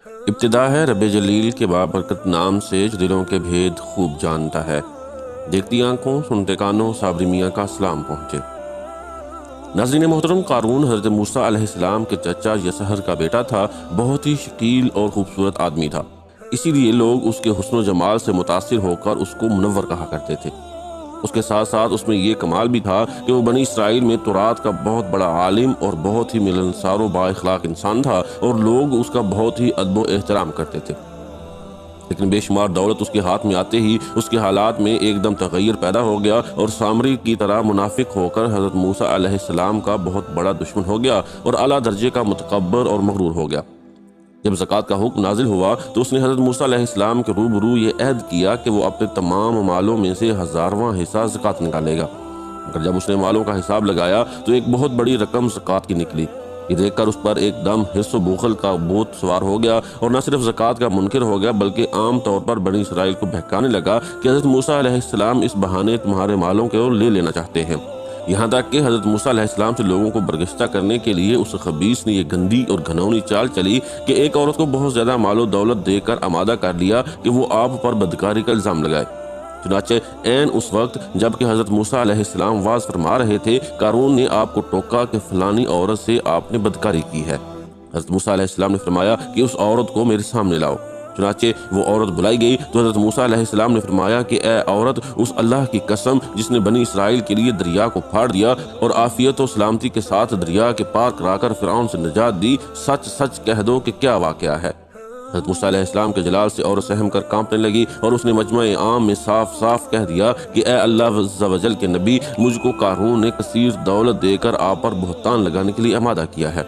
ابتدا ہے رب جلیل کے بابرکت نام سے جو دلوں کے بھید خوب جانتا ہے۔ دیکھتی آنکھوں سنتے کانوں صابری میاں کا سلام پہنچے۔ ناظرین محترم، قارون حضرت موسیٰ علیہ السلام کے چچا یسہر کا بیٹا تھا۔ بہت ہی شکیل اور خوبصورت آدمی تھا، اسی لیے لوگ اس کے حسن و جمال سے متاثر ہو کر اس کو منور کہا کرتے تھے۔ اس کے ساتھ ساتھ اس میں یہ کمال بھی تھا کہ وہ بنی اسرائیل میں تورات کا بہت بڑا عالم اور بہت ہی ملنسار و با اخلاق انسان تھا، اور لوگ اس کا بہت ہی ادب و احترام کرتے تھے۔ لیکن بے شمار دولت اس کے ہاتھ میں آتے ہی اس کے حالات میں ایک دم تغیر پیدا ہو گیا، اور سامری کی طرح منافق ہو کر حضرت موسیٰ علیہ السلام کا بہت بڑا دشمن ہو گیا اور اعلیٰ درجے کا متکبر اور مغرور ہو گیا۔ جب زکوٰۃ کا حکم نازل ہوا تو اس نے حضرت موسیٰ علیہ السلام کے روبرو یہ عہد کیا کہ وہ اپنے تمام مالوں میں سے 1000واں حصہ زکوٰۃ نکالے گا، مگر جب اس نے مالوں کا حساب لگایا تو ایک بہت بڑی رقم زکوٰۃ کی نکلی۔ یہ دیکھ کر اس پر ایک دم حرص و بخل کا بھوت سوار ہو گیا، اور نہ صرف زکوٰۃ کا منکر ہو گیا بلکہ عام طور پر بنی اسرائیل کو بہکانے لگا کہ حضرت موسیٰ علیہ السلام اس بہانے تمہارے مالوں کو لے لینا چاہتے ہیں۔ یہاں تک کہ حضرت موسیٰ علیہ السلام سے لوگوں کو برگشتہ کرنے کے لیے اس خبیث نے یہ گندی اور گھنونی چال چلی کہ ایک عورت کو بہت زیادہ مال و دولت دے کر آمادہ کر لیا کہ وہ آپ پر بدکاری کا الزام لگائے۔ چنانچہ عین اس وقت جب کہ حضرت موسیٰ علیہ السلام واز فرما رہے تھے، قارون نے آپ کو ٹوکا کہ فلانی عورت سے آپ نے بدکاری کی ہے۔ حضرت موسیٰ علیہ السلام نے فرمایا کہ اس عورت کو میرے سامنے لاؤ۔ چنانچہ وہ عورت بلائی گئی تو حضرت موسیٰ علیہ السلام نے فرمایا کہ اے عورت، اس اللہ کی قسم جس نے بنی اسرائیل کے لیے دریا کو پھاڑ دیا اور عافیت و سلامتی کے ساتھ دریا کے پار کرا کر فرعون سے نجات دی، سچ سچ کہہ دو کہ کیا واقعہ ہے۔ حضرت موسیٰ علیہ السلام کے جلال سے عورت سہم کر کانپنے لگی، اور اس نے مجمع عام میں صاف صاف کہہ دیا کہ اے اللہ عز و جل کے نبی، مجھ کو قارون نے کثیر دولت دے کر آپ پر بہتان لگانے کے لیے آمادہ کیا ہے۔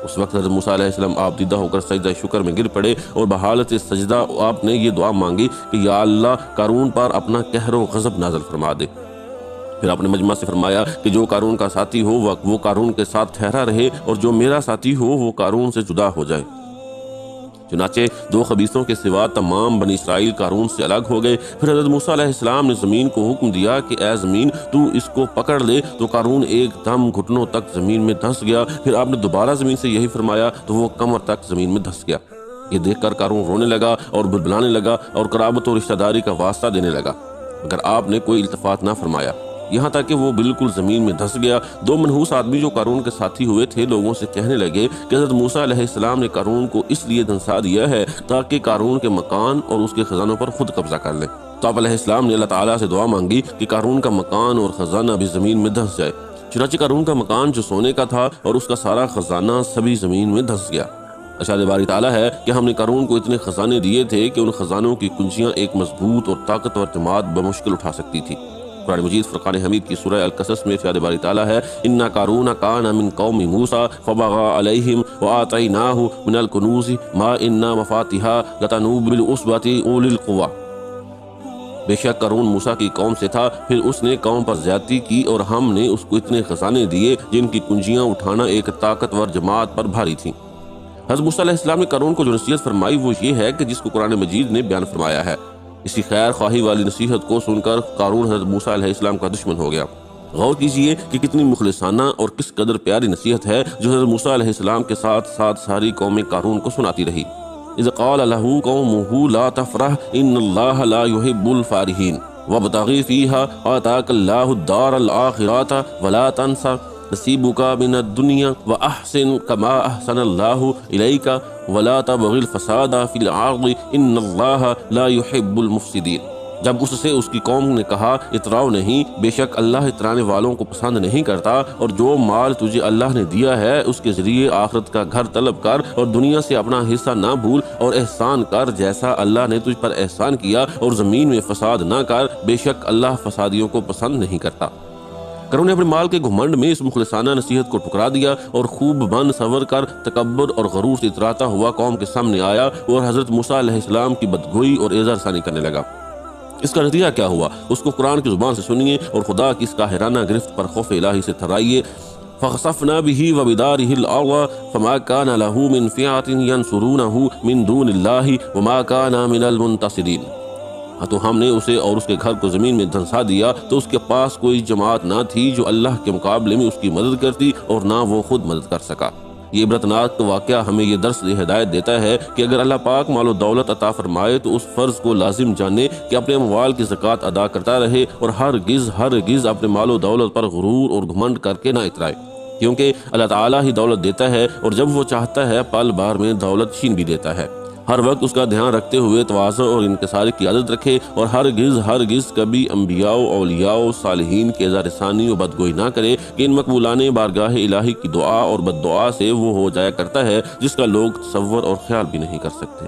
اس وقت حضرت موسیٰ علیہ السلام آپ دیدہ ہو کر سجدہ شکر میں گر پڑے، اور بحالت سجدہ آپ نے یہ دعا مانگی کہ یا اللہ، قارون پر اپنا قہر و غضب نازل فرما دے۔ پھر آپ نے مجمع سے فرمایا کہ جو قارون کا ساتھی ہو وہ قارون کے ساتھ ٹھہرا رہے، اور جو میرا ساتھی ہو وہ قارون سے جدا ہو جائے۔ چنانچہ دو خبیثوں کے سوا تمام بنی اسرائیل قارون سے الگ ہو گئے۔ پھر حضرت موسیٰ علیہ السلام نے زمین کو حکم دیا کہ اے زمین، تو اس کو پکڑ لے، تو قارون ایک دم گھٹنوں تک زمین میں دھنس گیا۔ پھر آپ نے دوبارہ زمین سے یہی فرمایا تو وہ کمر تک زمین میں دھنس گیا۔ یہ دیکھ کر قارون رونے لگا اور بلبلانے لگا اور قرابت و رشتہ داری کا واسطہ دینے لگا، مگر آپ نے کوئی التفات نہ فرمایا، یہاں تک کہ وہ بالکل زمین میں دھس گیا۔ دو منحوس آدمی جو قارون کے ساتھی ہوئے تھے لوگوں سے کہنے لگے کہ حضرت موسیٰ علیہ السلام نے قارون کو اس لیے دھنسا دیا ہے تاکہ قارون کے مکان اور اس کے خزانوں پر خود قبضہ کر لے۔ تو آپ علیہ السلام نے اللہ تعالیٰ سے دعا مانگی کہ قارون کا مکان اور خزانہ بھی زمین میں دھس جائے۔ چنانچہ قارون کا مکان جو سونے کا تھا اور اس کا سارا خزانہ سبھی زمین میں دھس گیا۔ ارشاد باری تعالیٰ ہے کہ ہم نے قارون کو اتنے خزانے دیے تھے کہ ان خزانوں کی کنجیاں ایک مضبوط اور طاقتور جماعت بمشکل اٹھا سکتی تھی۔ قرآن مجید فرقان حمید کی سورہ القصص میں ارشاد باری تعالیٰ ہے اِنَّ قَارُونَ كَانَ مِن قَوْمِ مُوسَىٰ فَبَغَىٰ عَلَيْهِمْ وَآتَيْنَاهُ مِنَ الْكُنُوزِ مَا إِنَّ مَفَاتِحَهَا لَتَنُوءُ بِالْعُصْبَةِ أُولِي الْقُوَّةِ۔ بے شک قارون موسیٰ کی قوم سے تھا، پھر اس نے قوم پر زیادتی کی اور ہم نے اس کو اتنے خزانے دیے جن کی کنجیاں اٹھانا ایک طاقتور جماعت پر بھاری تھیں۔ حضرت موسیٰ علیہ السلام نے قارون کو جو نصیحت فرمائی وہ یہ ہے کہ جس کو قرآن مجید نے بیان فرمایا ہے۔ اسی خیر خواہی والی نصیحت کو سن کر قارون حضرت موسیٰ علیہ السلام کا دشمن ہو گیا۔ غور کیجئے کہ کتنی مخلصانہ اور کس قدر پیاری نصیحت ہے جو حضرت موسیٰ علیہ السلام کے ساتھ ساتھ ساری قوم قارون کو سناتی رہی۔ اذ قال له قومه لا تفرح ان اللہ لا يحب الفارحین وابتغ فیها آتاک اللہ الدار الآخرة ولا تنس نصیبک من الدنیا واحسن کما احسن اللہ الیک ولا تبغ الفساد فی الارض ان اللہ لا يحب المفسدین۔ جب اس سے اس کی قوم نے کہا اتراؤ نہیں، بے شک اللہ اترانے والوں کو پسند نہیں کرتا، اور جو مال تجھے اللہ نے دیا ہے اس کے ذریعے آخرت کا گھر طلب کر اور دنیا سے اپنا حصہ نہ بھول، اور احسان کر جیسا اللہ نے تجھ پر احسان کیا، اور زمین میں فساد نہ کر، بے شک اللہ فسادیوں کو پسند نہیں کرتا۔ قارون نے اپنے مال کے گھمنڈ میں اس مخلصانہ نصیحت کو ٹکرا دیا اور خوب بن سور کر تکبر اور غرور سے اتراتا ہوا قوم کے سامنے آیا اور حضرت موسیٰ علیہ السلام کی بدگوئی اور اعزار ثانی کرنے لگا۔ اس کا نتیجہ کیا ہوا اس کو قرآن کی زبان سے سنیے اور خدا کی اس قاہرانہ گرفت پر خوف الہی سے تھرائیے۔ فَخَسَفْنَا بِهِ وَبِدَارِهِ الْأَرْضَ فَمَا كَانَ لَهُ مِنْ فِئَةٍ يَنْصُرُونَهُ مِنْ دُونِ اللَّهِ وَمَا كَانَ مِنَ الْمُنْتَصِرِينَ۔ تو ہم نے اسے اور اس کے گھر کو زمین میں دھنسا دیا، تو اس کے پاس کوئی جماعت نہ تھی جو اللہ کے مقابلے میں اس کی مدد کرتی، اور نہ وہ خود مدد کر سکا۔ یہ عبرتناک واقعہ ہمیں یہ درس ہدایت دیتا ہے کہ اگر اللہ پاک مال و دولت عطا فرمائے تو اس فرض کو لازم جانے کہ اپنے اموال کی زکوٰۃ ادا کرتا رہے اور ہرگز اپنے مال و دولت پر غرور اور گھمنڈ کر کے نہ اترائے، کیونکہ اللہ تعالیٰ ہی دولت دیتا ہے اور جب وہ چاہتا ہے پل بھر میں دولت چھین بھی دیتا ہے۔ ہر وقت اس کا دھیان رکھتے ہوئے تواضع اور انکساری کی عادت رکھے اور ہرگز کبھی انبیاء و اولیاء و صالحین کے اظہار ثانی و بدگوئی نہ کرے کہ ان مقبولان بارگاہ الہی کی دعا اور بد دعا سے وہ ہو جایا کرتا ہے جس کا لوگ تصور اور خیال بھی نہیں کر سکتے۔